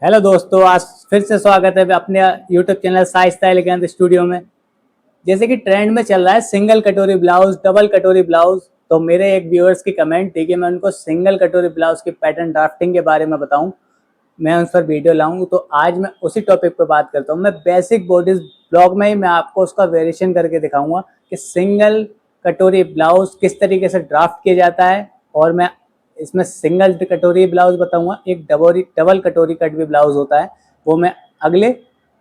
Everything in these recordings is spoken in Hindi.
हेलो दोस्तों, आज फिर से स्वागत है अपने YouTube channel Sai style elegance studio में। जैसे कि ट्रेंड में चल रहा है सिंगल कटोरी ब्लाउज, डबल कटोरी ब्लाउज। तो मेरे एक व्यूअर्स की कमेंट थी कि मैं उनको सिंगल कटोरी ब्लाउज की पैटर्न ड्राफ्टिंग के बारे में बताऊं, मैं उस पर वीडियो लाऊं। तो आज मैं उसी टॉपिक पर बात करता हूं। मैं बेसिक बॉडीज ब्लॉग में ही मैं आपको उसका वेरिएशन करके दिखाऊंगा कि सिंगल कटोरी ब्लाउज किस तरीके से ड्राफ्ट किया जाता है। और मैं इसमें सिंगल कटोरी ब्लाउज बताऊंगा, एक डबल कटोरी कट भी ब्लाउज होता है, वो मैं अगले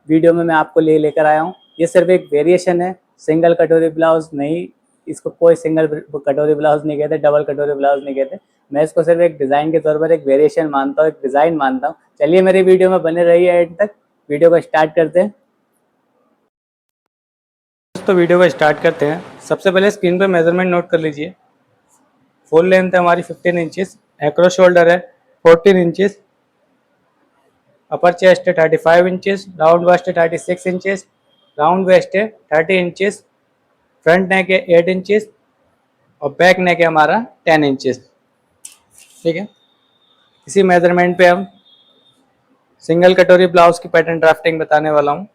वीडियो में मैं आपको लेकर आया हूँ। ये सिर्फ एक वेरिएशन है, सिंगल कटोरी ब्लाउज नहीं। इसको कोई सिंगल कटोरी ब्लाउज नहीं कहते, डबल कटोरी ब्लाउज नहीं कहते। मैं इसको सिर्फ एक डिज़ाइन के तौर पर एक वेरिएशन मानता हूँ, एक डिज़ाइन मानता हूँ। चलिए मेरी वीडियो में बने रहिए एंड तक। वीडियो को स्टार्ट करते हैं। तो वीडियो को स्टार्ट करते हैं। सबसे पहले स्क्रीन पर मेजरमेंट नोट कर लीजिए। फुल लेंथ है हमारी 15 इंचेस, एक्रॉस शोल्डर है 14 इंचेस, अपर चेस्ट है 35 इंचेस, राउंड वेस्ट है 36 इंचेस, राउंड वेस्ट है 30 इंचेस, फ्रंट नेक है 8 इंचेस और बैक नेक है हमारा 10 इंचेस। ठीक है, इसी मेजरमेंट पे हम सिंगल कटोरी ब्लाउज की पैटर्न ड्राफ्टिंग बताने वाला हूँ।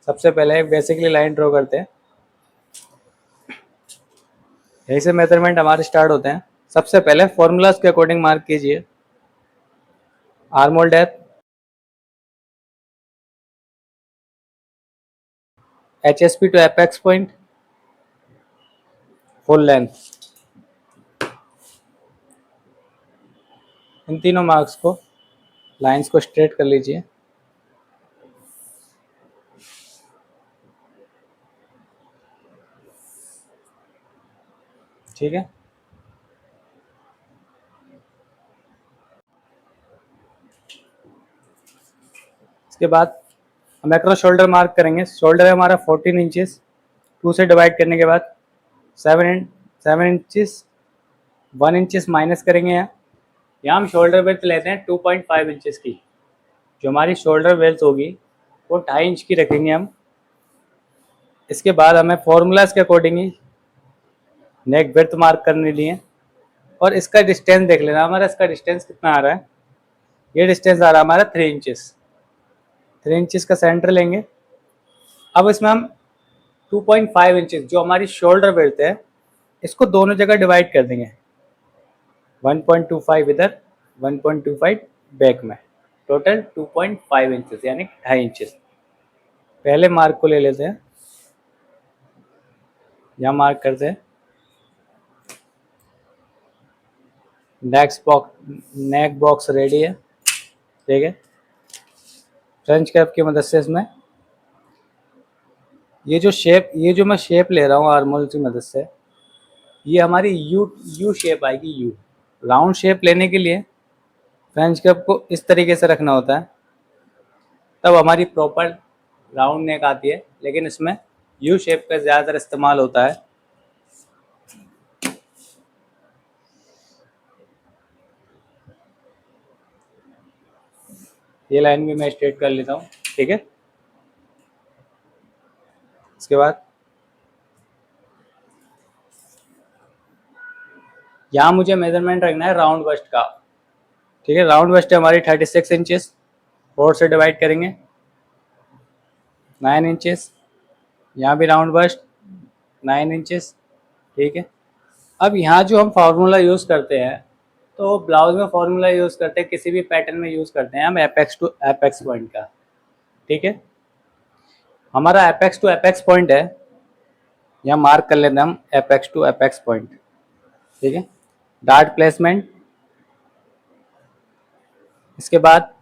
सबसे पहले बेसिकली लाइन ड्रॉ करते हैं, यहीं से मेजरमेंट हमारे स्टार्ट होते हैं। सबसे पहले फॉर्मूलाज के अकॉर्डिंग मार्क कीजिए। Armhole depth, HSP to apex point, full length, इन तीनों मार्क्स को, लाइंस को स्ट्रेट कर लीजिए। ठीक है, इसके बाद हम एक्रॉस शोल्डर मार्क करेंगे। शोल्डर है हमारा 14 इंचेस, 2 से डिवाइड करने के बाद 7 इंचेस, 1 इंचेस माइनस करेंगे। यहाँ हम शोल्डर बेल्ट लेते हैं 2.5 इंचेस की। जो हमारी शोल्डर बेल्ट होगी वो 2.5 इंच की रखेंगे हम। इसके बाद हमें फॉर्मूलाज के अकॉर्डिंग ही नेक विड्थ मार्क करने लिए, और इसका डिस्टेंस देख लेना हमारा, इसका डिस्टेंस कितना आ रहा है। ये डिस्टेंस आ रहा है हमारा 3 इंचेस। 3 इंचेस का सेंटर लेंगे। अब इसमें हम 2.5 इंचेस जो हमारी शोल्डर बेल्ट है, इसको दोनों जगह डिवाइड कर देंगे। 1.25 इधर, 1.25 बैक में, टोटल 2.5 इंचेस यानी 2.5 इंचेस। पहले मार्क को ले लेते हैं, यहाँ मार्क करते हैं। नेक बॉक्स रेडी है। ठीक है, फ्रेंच कैप की मदद से इसमें ये जो मैं शेप ले रहा हूँ आर्मोल की मदद से, ये हमारी यू शेप आएगी। यू राउंड शेप लेने के लिए फ्रेंच कैप को इस तरीके से रखना होता है, तब हमारी प्रॉपर राउंड नेक आती है। लेकिन इसमें यू शेप का ज़्यादातर इस्तेमाल होता है। ये लाइन भी मैं स्ट्रेट कर लेता हूँ। ठीक है, इसके बाद यहाँ मुझे मेजरमेंट रखना है राउंड वेस्ट का। ठीक है, राउंड वेस्ट है हमारी 36 इंचेस, 4 से डिवाइड करेंगे 9 इंचेस। यहाँ भी राउंड वेस्ट 9 इंचेस। ठीक है, अब यहाँ जो हम फार्मूला यूज़ करते हैं, तो ब्लाउज में फार्मूला यूज़ करते हैं, किसी भी पैटर्न में यूज़ करते हैं हम एपेक्स टू एपेक्स पॉइंट का। ठीक है, हमारा एपेक्स टू एपेक्स पॉइंट है, यहाँ मार्क कर लेते हैं हम एपेक्स टू एपेक्स पॉइंट। ठीक है, डार्ट प्लेसमेंट, इसके बाद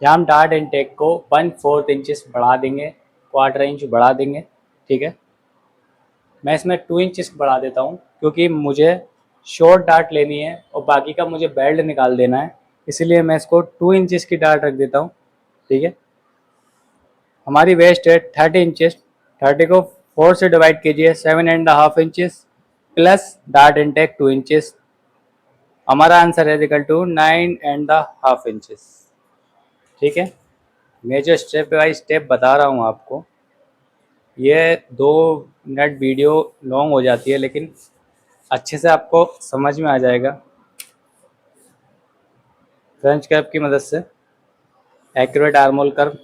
यहाँ हम डार्ट इनटेक को 1/4 इंचेस बढ़ा देंगे, क्वार्टर इंच बढ़ा देंगे। ठीक है, मैं इसमें 2 इंचेस बढ़ा देता हूँ क्योंकि मुझे शॉर्ट डार्ट लेनी है और बाकी का मुझे बेल्ट निकाल देना है, इसीलिए मैं इसको 2 इंचेस की डार्ट रख देता हूँ। ठीक है, हमारी वेस्ट है 30 इंचेस, 30 को 4 से डिवाइड कीजिए, 7.5 inches plus dart intake 2 inches. हमारा आंसर है इक्वल टू 9.5 इंचेस। ठीक है, मैं जो स्टेप बाई स्टेप बता रहा हूँ आपको, ये 2 मिनट वीडियो लॉन्ग हो जाती है, लेकिन अच्छे से आपको समझ में आ जाएगा। फ्रेंच कर्व की मदद से accurate armhole curve,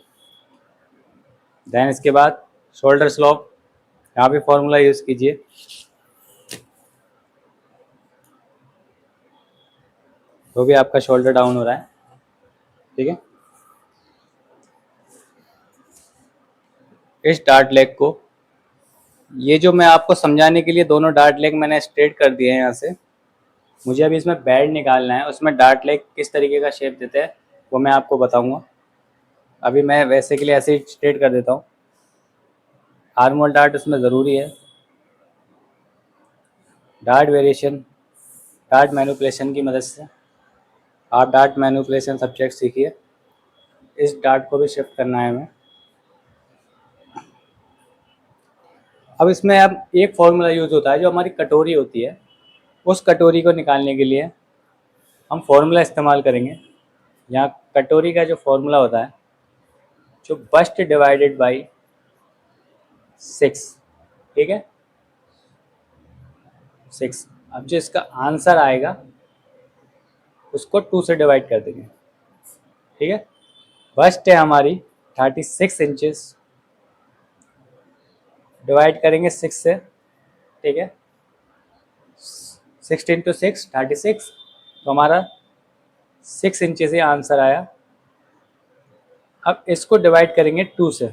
then इसके बाद शोल्डर स्लोप, यहाँ पे फॉर्मूला यूज़ कीजिए। तो भी आपका शोल्डर डाउन हो रहा है, ठीक है। इस डार्ट लेग को, ये जो मैं आपको समझाने के लिए दोनों डार्ट लेग मैंने स्ट्रेट कर दिए हैं यहाँ से, मुझे अभी इसमें बेल्ट निकालना है, उसमें डार्ट लेग किस तरीके का शेप देते हैं वो मैं आपको बताऊंगा। अभी मैं वैसे के लिए ऐसे ही स्ट्रेट कर देता हूँ। आर्म होल डार्ट उसमें ज़रूरी है। डार्ट वेरिएशन, डार्ट मैनिपुलेशन की मदद से आप डार्ट मैनिपुलेशन सब्जेक्ट सीखिए। इस डार्ट को भी शिफ्ट करना है हमें। अब इसमें अब एक फॉर्मूला यूज़ होता है, जो हमारी कटोरी होती है, उस कटोरी को निकालने के लिए हम फॉर्मूला इस्तेमाल करेंगे। यहाँ कटोरी का जो फॉर्मूला होता है, जो बस्ट डिवाइडेड बाई 6, ठीक है, 6। अब जो इसका आंसर आएगा उसको 2 से डिवाइड कर देंगे, ठीक है। बस्ट है हमारी 36 इंचेस, डिवाइड करेंगे 6 से, ठीक है। 16 × 6 36, तो हमारा 6 इंचेस ही आंसर आया। अब इसको डिवाइड करेंगे 2 से,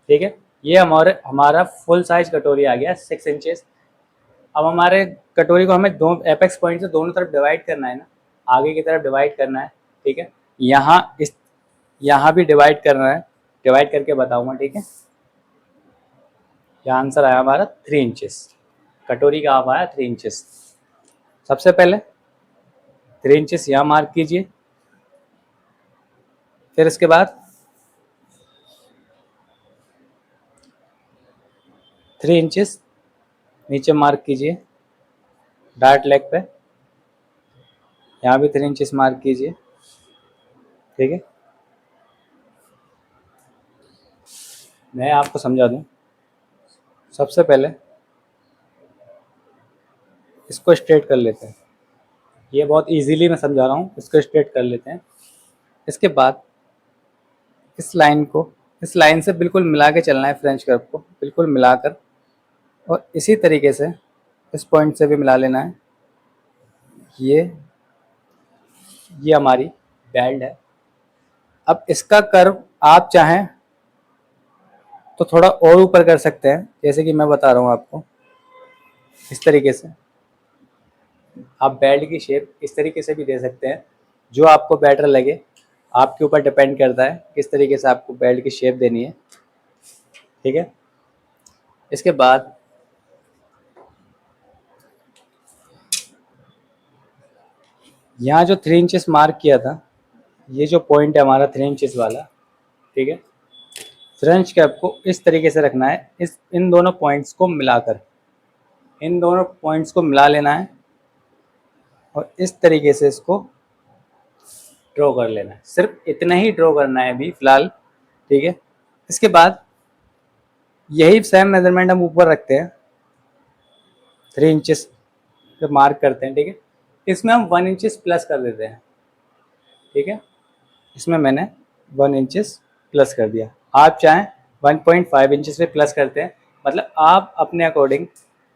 ठीक है। ये हमारा फुल साइज कटोरी आ गया 6 इंचेस। अब हमारे कटोरी को हमें दो एपेक्स पॉइंट से दोनों तरफ डिवाइड करना है ना, आगे की तरफ डिवाइड करना है, ठीक है। यहाँ भी डिवाइड करना है, डिवाइड करके बताऊंगा, ठीक है। यहाँ आंसर आया हमारा 3 इंचेस, कटोरी का आप आया 3 इंचेस। सबसे पहले 3 इंचेस यहाँ मार्क कीजिए, फिर इसके बाद 3 इंचेस नीचे मार्क कीजिए डार्ट लेग पे, यहाँ भी 3 इंचेस मार्क कीजिए, ठीक है। मैं आपको समझा दूँ। सबसे पहले इसको स्ट्रेट कर लेते हैं, ये बहुत इजीली मैं समझा रहा हूँ, इसको स्ट्रेट कर लेते हैं। इसके बाद इस लाइन को इस लाइन से बिल्कुल मिला के चलना है, फ्रेंच कर्व को बिल्कुल मिलाकर, और इसी तरीके से इस पॉइंट से भी मिला लेना है। ये हमारी बेल्ट है। अब इसका कर्व आप चाहें तो थोड़ा और ऊपर कर सकते हैं, जैसे कि मैं बता रहा हूँ आपको। इस तरीके से आप बेल्ट की शेप इस तरीके से भी दे सकते हैं, जो आपको बेटर लगे। आपके ऊपर डिपेंड करता है किस तरीके से आपको बेल्ट की शेप देनी है, ठीक है। इसके बाद यहाँ जो 3 इंचेस मार्क किया था, ये जो पॉइंट है हमारा 3 इंचेस वाला, ठीक है। फ्रेंच कैप को इस तरीके से रखना है, इन दोनों पॉइंट्स को मिलाकर, इन दोनों पॉइंट्स को मिला लेना है और इस तरीके से इसको ड्रॉ कर लेना है। सिर्फ इतना ही ड्रॉ करना है अभी फ़िलहाल, ठीक है। इसके बाद यही सेम मेजरमेंट हम ऊपर रखते हैं, 3 इंचेस जब मार्क करते हैं, ठीक है। इसमें हम 1 इंचेस प्लस कर देते हैं, ठीक है। इसमें मैंने 1 इंचेस प्लस कर दिया। आप चाहें 1.5 इंचेस पे प्लस करते हैं, मतलब आप अपने अकॉर्डिंग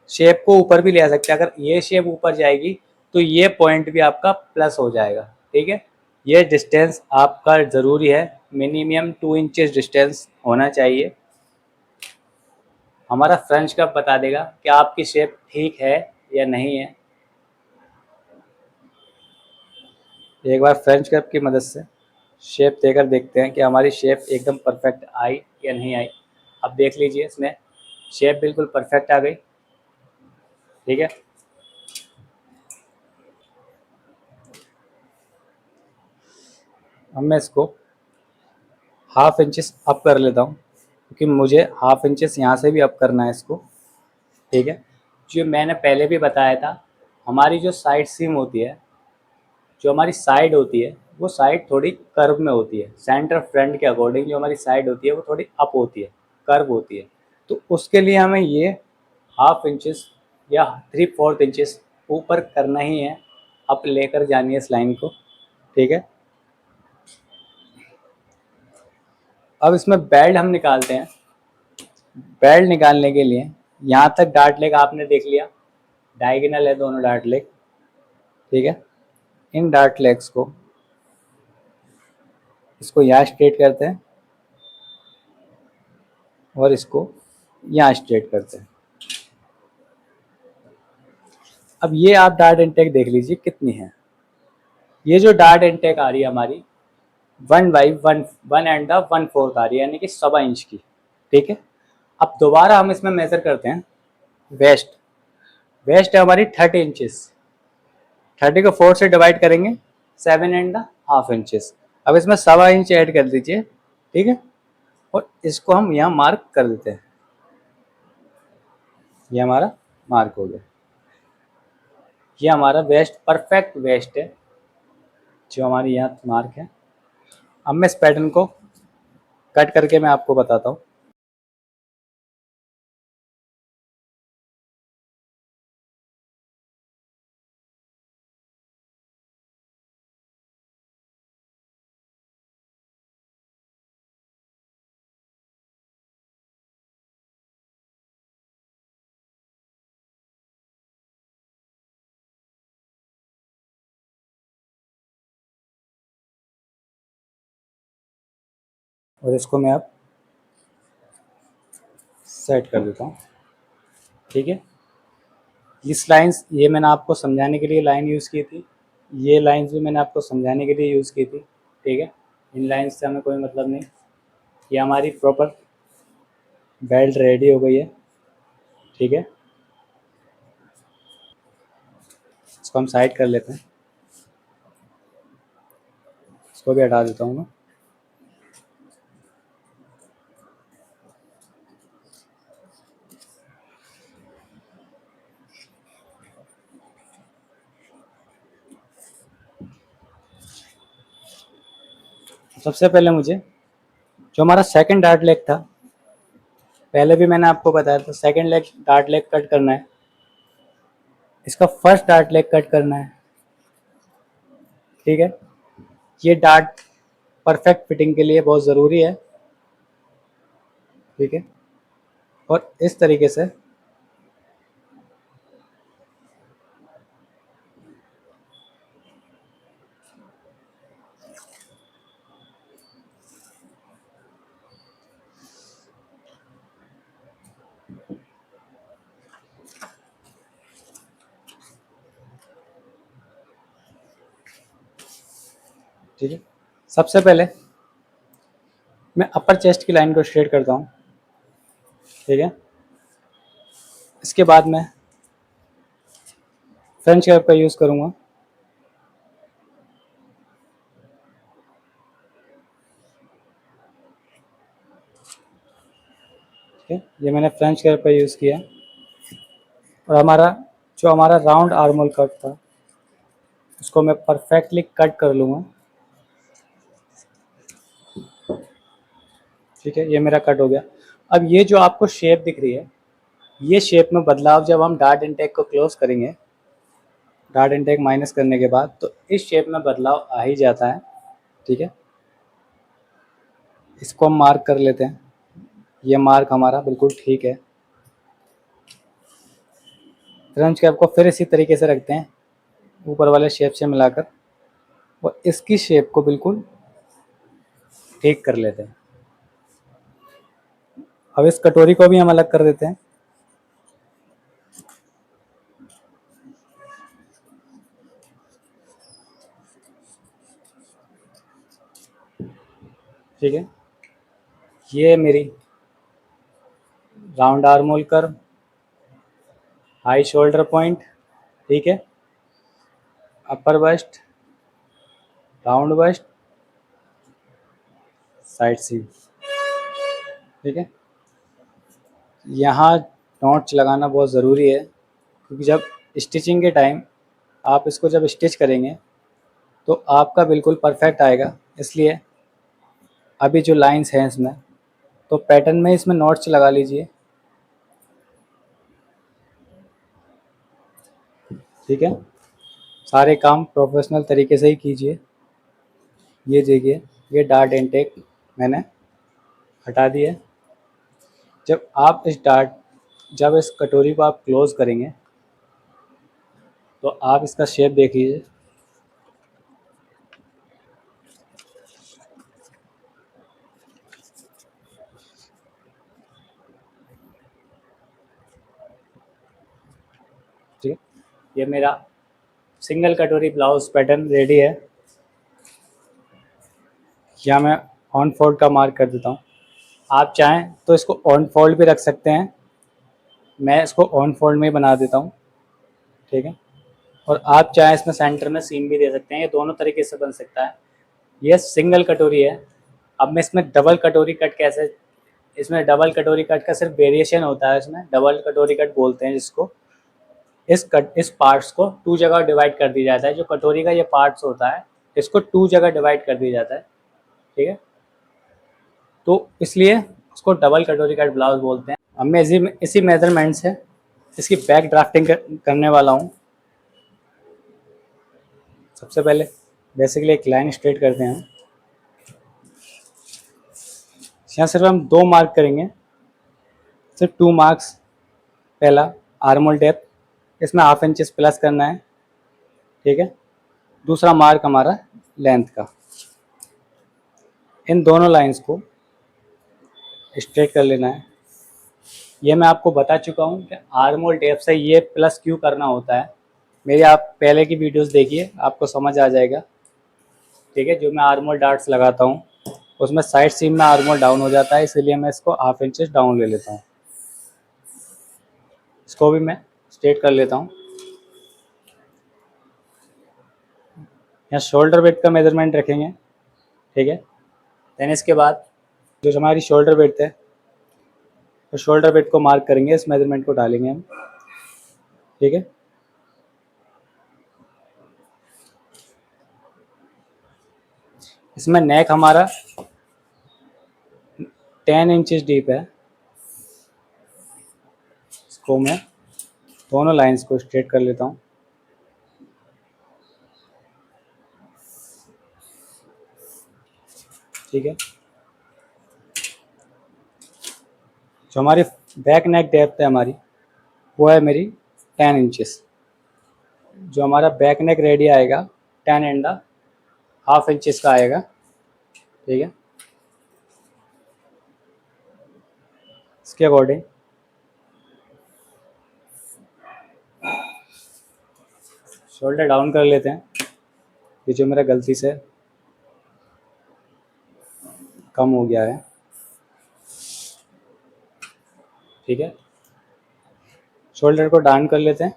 शेप को ऊपर भी ले आ सकते हैं। अगर ये शेप ऊपर जाएगी तो ये पॉइंट भी आपका प्लस हो जाएगा, ठीक है। ये डिस्टेंस आपका ज़रूरी है, मिनिमम 2 इंचेस डिस्टेंस होना चाहिए। हमारा फ्रेंच कर्व बता देगा कि आपकी शेप ठीक है या नहीं है। एक बार फ्रेंच कर्व की मदद से शेप देकर देखते हैं कि हमारी शेप एकदम परफेक्ट आई या नहीं आई। अब देख लीजिए, इसमें शेप बिल्कुल परफेक्ट आ गई, ठीक है। अब मैं इसको हाफ इंचेस अप कर लेता हूँ, क्योंकि मुझे हाफ इंचेस यहाँ से भी अप करना है इसको, ठीक है। जो मैंने पहले भी बताया था, हमारी जो साइड सीम होती है, जो हमारी साइड होती है, वो साइड थोड़ी कर्व में होती है। सेंटर फ्रंट के अकॉर्डिंग जो हमारी साइड होती है वो थोड़ी अप होती है, कर्व होती है। तो उसके लिए हमें ये हाफ इंचेस या 3/4 इंचेस ऊपर करना ही है, अप लेकर जानी है इस लाइन को, ठीक है। अब इसमें बेल्ट हम निकालते हैं। बेल्ट निकालने के लिए यहाँ तक डार्ट लेग आपने देख लिया, डायगोनल है दोनों डार्ट लेग, ठीक है। इन डार्ट लेग्स को, इसको यहाँ स्ट्रेट करते हैं और इसको यहाँ स्ट्रेट करते हैं। अब ये आप डार्ट इनटेक देख लीजिए कितनी है। ये जो डार्ट इनटेक आ रही है हमारी 1/1 आ रही है, यानी कि 1.25 इंच की, ठीक है। अब दोबारा हम इसमें मेजर करते हैं वेस्ट। वेस्ट है हमारी 30 इंचेस, 30 को 4 से डिवाइड करेंगे, 7.5 इंचेस। अब इसमें 1.25 इंच ऐड कर दीजिए, ठीक है। और इसको हम यहाँ मार्क कर देते हैं। ये हमारा मार्क हो गया। ये हमारा वेस्ट, परफेक्ट वेस्ट है जो हमारी यहाँ मार्क है। अब मैं इस पैटर्न को कट करके मैं आपको बताता हूँ। और इसको मैं अब सेट कर देता हूँ, ठीक है। इस लाइंस, ये मैंने आपको समझाने के लिए लाइन यूज़ की थी, ये लाइंस भी मैंने आपको समझाने के लिए यूज़ की थी, ठीक है। इन लाइंस से हमें कोई मतलब नहीं। ये हमारी प्रॉपर बेल्ट रेडी हो गई है, ठीक है। इसको हम साइड कर लेते हैं, इसको भी हटा देता हूँ मैं। सबसे पहले मुझे जो हमारा सेकंड डार्ट लेग था, पहले भी मैंने आपको बताया था, second leg dart leg cut करना है। इसका फर्स्ट डार्ट लेग कट करना है, ठीक है। ये डार्ट परफेक्ट फिटिंग के लिए बहुत ज़रूरी है, ठीक है। और इस तरीके से ठीक है। सबसे पहले मैं अपर चेस्ट की लाइन को स्ट्रेट करता हूँ, ठीक है। इसके बाद मैं फ्रेंच कर्व का यूज़ करूँगा, ठीक है। ये मैंने फ्रेंच कर्व का यूज़ किया। और हमारा राउंड आर्मोल कट था, उसको मैं परफेक्टली कट कर लूँगा, ठीक है। ये मेरा कट हो गया। अब ये जो आपको शेप दिख रही है, ये शेप में बदलाव जब हम डार्ट इनटेक को क्लोज करेंगे, डार्ट इनटेक माइनस करने के बाद, तो इस शेप में बदलाव आ ही जाता है, ठीक है। इसको हम मार्क कर लेते हैं। ये मार्क हमारा बिल्कुल ठीक है। फ्रेंच कैप को फिर इसी तरीके से रखते हैं, ऊपर वाले शेप से मिलाकर, और इसकी शेप को बिल्कुल ठीक कर लेते हैं। अब इस कटोरी को भी हम अलग कर देते हैं, ठीक है। ये मेरी round आर्मोल curve, high shoulder point, ठीक है। अपर बस्ट, राउंड बस्ट, साइड सी, ठीक है। यहाँ नॉट्स लगाना बहुत ज़रूरी है, क्योंकि जब स्टिचिंग के टाइम आप इसको जब स्टिच करेंगे तो आपका बिल्कुल परफेक्ट आएगा। इसलिए अभी जो लाइंस हैं इसमें, तो पैटर्न में इसमें नॉट्स लगा लीजिए, ठीक है। सारे काम प्रोफेशनल तरीके से ही कीजिए। ये देखिए, ये डार्ट इनटेक मैंने हटा दिया। जब इस कटोरी को आप क्लोज करेंगे तो आप इसका शेप देख लीजिए। ठीक है, ये मेरा सिंगल कटोरी ब्लाउज पैटर्न रेडी है। या मैं ऑन फोल्ड का मार्क कर देता हूँ। आप चाहें तो इसको ऑन फोल्ड भी रख सकते हैं, मैं इसको ऑन फोल्ड में ही बना देता हूँ। ठीक है, और आप चाहें इसमें सेंटर में सीम भी दे सकते हैं, ये दोनों तरीके से बन सकता है। ये सिंगल कटोरी है। अब मैं इसमें डबल कटोरी कट कैसे, इसमें डबल कटोरी कट का सिर्फ वेरिएशन होता है, इसमें डबल कटोरी कट बोलते हैं जिसको। इस पार्ट्स को टू जगह डिवाइड कर दिया जाता है, जो कटोरी का ये पार्ट्स होता है इसको टू जगह डिवाइड कर दिया जाता है। ठीक है, तो इसलिए इसको डबल कटोरी कट ब्लाउज बोलते हैं। अब मैं इसी मेजरमेंट से इसकी बैक ड्राफ्टिंग करने वाला हूँ। सबसे पहले बेसिकली एक लाइन स्ट्रेट करते हैं। यहाँ सिर्फ हम 2 मार्क करेंगे, सिर्फ 2 मार्क्स। पहला आर्मोल डेप्थ, इसमें हाफ इंचेस प्लस करना है। ठीक है, दूसरा मार्क हमारा लेंथ का। इन दोनों लाइंस को स्ट्रेट कर लेना है। ये मैं आपको बता चुका हूँ कि आर्मोल टेप से ये प्लस क्यों करना होता है। मेरी आप पहले की वीडियोस देखिए, आपको समझ आ जाएगा। ठीक है, जो मैं आर्मोल डार्ट्स लगाता हूँ उसमें साइड सीम में आर्मोल डाउन हो जाता है, इसीलिए मैं इसको हाफ इंचेस डाउन ले लेता हूँ। इसको भी मैं स्ट्रेट कर लेता हूँ। यहाँ शोल्डर वेट का मेजरमेंट रखेंगे। ठीक है, देन इसके बाद जो हमारी शोल्डर वेट है, तो शोल्डर वेट को मार्क करेंगे, इस मेजरमेंट को डालेंगे हम। ठीक है, इसमें नेक हमारा 10 इंचेस डीप है। इसको मैं दोनों लाइंस को स्ट्रेट कर लेता हूँ। ठीक है, जो हमारी बैक नेक डेप्थ है हमारी, वो है मेरी 10 इंचेस। जो हमारा बैक नेक रेडी आएगा 10 एंड हाफ इंचेस का आएगा। ठीक है, इसके अकॉर्डिंग शोल्डर डाउन कर लेते हैं। ये जो मेरा गलती से कम हो गया है। ठीक है, शोल्डर को डाउन कर लेते हैं।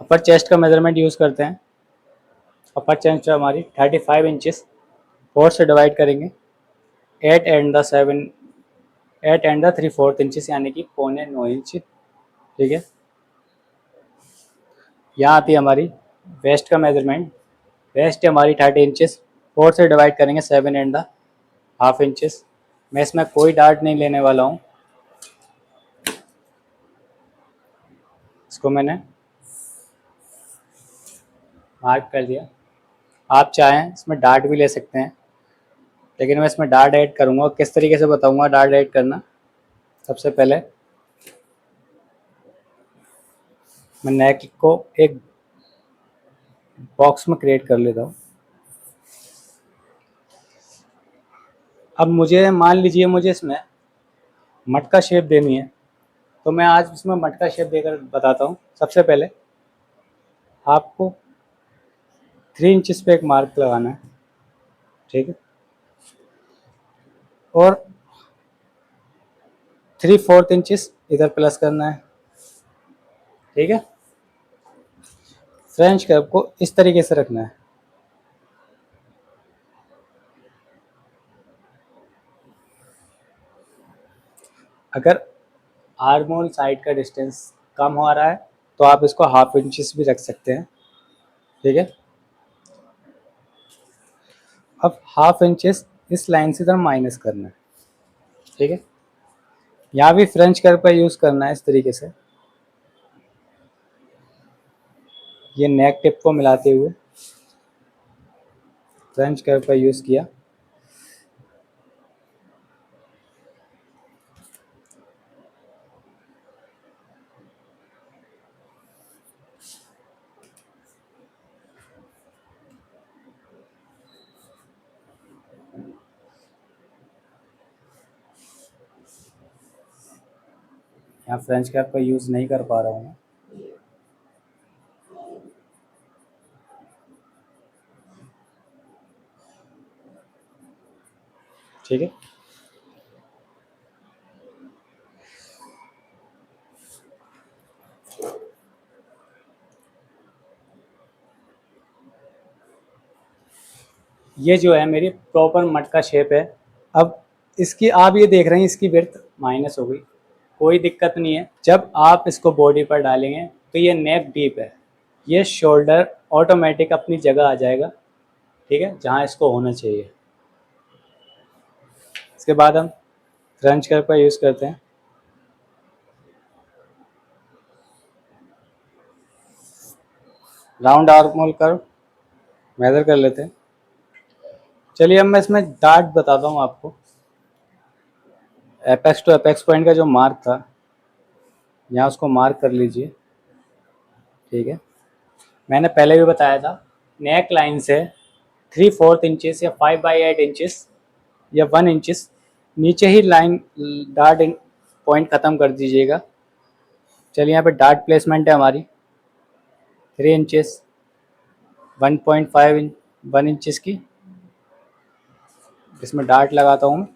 अपर चेस्ट का मेजरमेंट यूज़ करते हैं। अपर चेस्ट हमारी 35 इंचेस 4 से डिवाइड करेंगे। 8 एंड द 3/4 इंचेस, यानी कि 9.25 इंच। ठीक है, यहाँ आती है हमारी वेस्ट का मेजरमेंट। वेस्ट हमारी 30 इंचेस 4 से डिवाइड करेंगे 7 एंड द हाफ इंचेस। मैं इसमें कोई डार्ट नहीं लेने वाला हूँ। इसको मैंने मार्क कर दिया। आप चाहें इसमें डार्ट भी ले सकते हैं, लेकिन मैं इसमें डार्ट ऐड करूँगा। किस तरीके से बताऊँगा डार्ट ऐड करना। सबसे पहले मैं नेक को एक बॉक्स में क्रिएट कर लेता हूँ। अब मुझे मान लीजिए मुझे इसमें मटका शेप देनी है, तो मैं आज इसमें मटका शेप देकर बताता हूँ। सबसे पहले आपको 3 इंचेस पे एक मार्क लगाना है। ठीक है, और 3/4 इंचेस इधर प्लस करना है। ठीक है, फ्रेंच कर्व को इस तरीके से रखना है। अगर आर्मोल साइड का डिस्टेंस कम हो रहा है तो आप इसको हाफ इंचेस भी रख सकते हैं। ठीक है, अब हाफ इंचेस इस लाइन से इधर माइनस करना है। ठीक है, यहाँ भी फ्रेंच कर्व का यूज़ करना है इस तरीके से। ये नेक टिप को मिलाते हुए फ्रेंच कर्व का यूज़ किया। यहाँ फ्रेंच कर्व का यूज़ नहीं कर पा रहा हूँ मैं। ठीक है, ये जो है मेरी प्रॉपर मटका शेप है। अब इसकी आप ये देख रहे हैं इसकी विड्थ माइनस हो गई, कोई दिक्कत नहीं है। जब आप इसको बॉडी पर डालेंगे तो ये नेक डीप है, ये शोल्डर ऑटोमेटिक अपनी जगह आ जाएगा, ठीक है, जहाँ इसको होना चाहिए। इसके बाद हम फ्रेंच कर्व का यूज़ करते हैं। Round armhole curve measure कर लेते हैं। चलिए अब मैं इसमें डार्ट बताता हूँ आपको। एपेक्स टू एपेक्स पॉइंट का जो मार्क था, यहाँ उसको मार्क कर लीजिए। ठीक है, मैंने पहले भी बताया था, नेक लाइन से 3/4 इंचेस या 5/8 इंचेस या 1 इंचेस नीचे ही लाइन डार्ट पॉइंट ख़त्म कर दीजिएगा। चलिए यहाँ पे डार्ट प्लेसमेंट है हमारी 3 इंचेस, 1.5 इंच, 1 इंचेस की। इसमें डार्ट लगाता हूँ।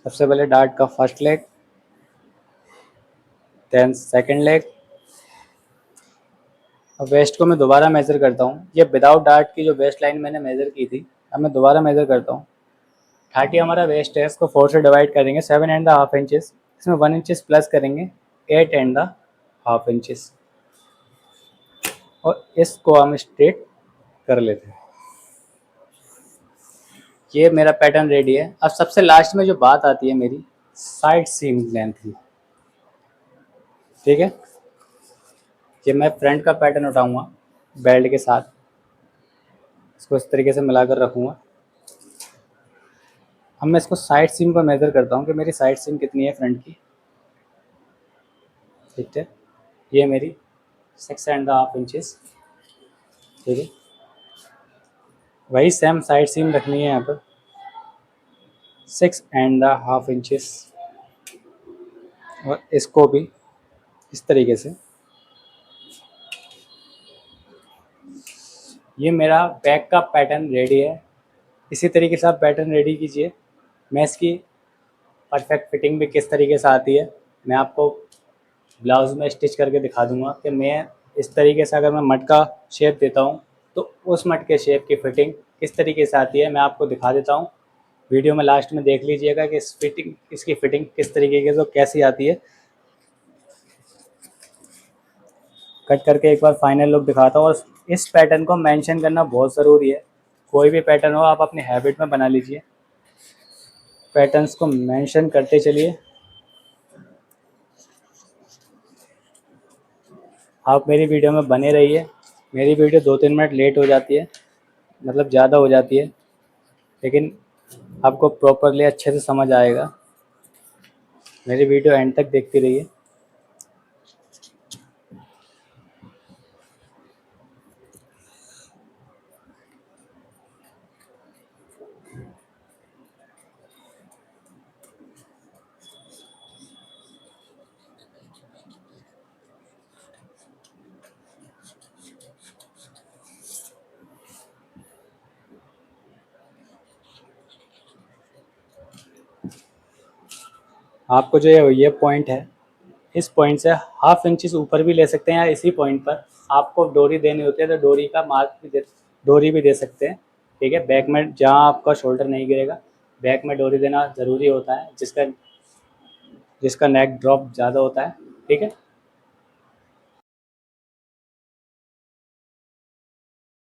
सबसे पहले डार्ट का first leg, then second leg. अब वेस्ट को मैं दोबारा मेज़र करता हूँ। ये विदाउट डार्ट की जो वेस्ट लाइन मैंने मेज़र की थी, अब मैं दोबारा मेज़र करता हूँ। 30 हमारा वेस्ट है, इसको 4 से डिवाइड करेंगे, 7.5 इंचेस। इसमें 1 इंचेस प्लस करेंगे, 8.5 इंचेस, और इसको हम स्ट्रेट कर लेते हैं। ये मेरा पैटर्न रेडी है। अब सबसे लास्ट में जो बात आती है मेरी साइड सीम लेंथ की। ठीक है, ये मैं फ्रंट का पैटर्न उठाऊंगा बेल्ट के साथ, इसको इस तरीके से मिलाकर रखूँगा। अब मैं इसको साइड सीम पर मेज़र करता हूँ कि मेरी साइड सीम कितनी है फ्रंट की। ठीक है, ये मेरी 6.5 इंचेस। ठीक है, वही सेम साइड सीम रखनी है यहाँ पर 6.5 इंचेस, और इसको भी इस तरीके से। ये मेरा बैक का पैटर्न रेडी है। इसी तरीके से आप पैटर्न रेडी कीजिए। मैं इसकी परफेक्ट फिटिंग भी किस तरीके से आती है मैं आपको ब्लाउज़ में स्टिच करके दिखा दूंगा कि मैं इस तरीके से अगर मैं मटका शेप देता हूँ तो उस मटके शेप की फ़िटिंग किस तरीके से आती है मैं आपको दिखा देता हूँ। वीडियो में लास्ट में देख लीजिएगा कि इसकी फ़िटिंग किस तरीके की तो कैसी आती है। कट करके एक बार फाइनल लुक दिखाता हूँ। और इस पैटर्न को मेंशन करना बहुत ज़रूरी है। कोई भी पैटर्न हो आप अपनी हैबिट में बना लीजिए, पैटर्न्स को मेंशन करते चलिए। आप मेरी वीडियो में बने रहिए। मेरी वीडियो 2-3 मिनट लेट हो जाती है, मतलब ज़्यादा हो जाती है, लेकिन आपको प्रॉपरली अच्छे से समझ आएगा। मेरी वीडियो एंड तक देखती रहिए। आपको जो ये पॉइंट है, इस पॉइंट से 1/2 इंचेस ऊपर भी ले सकते हैं, या इसी पॉइंट पर आपको डोरी देनी होती है तो डोरी का मार्क भी डोरी भी दे सकते हैं। ठीक है, बैक में जहाँ आपका शोल्डर नहीं गिरेगा बैक में डोरी देना ज़रूरी होता है, जिसका नेक ड्रॉप ज़्यादा होता है। ठीक है,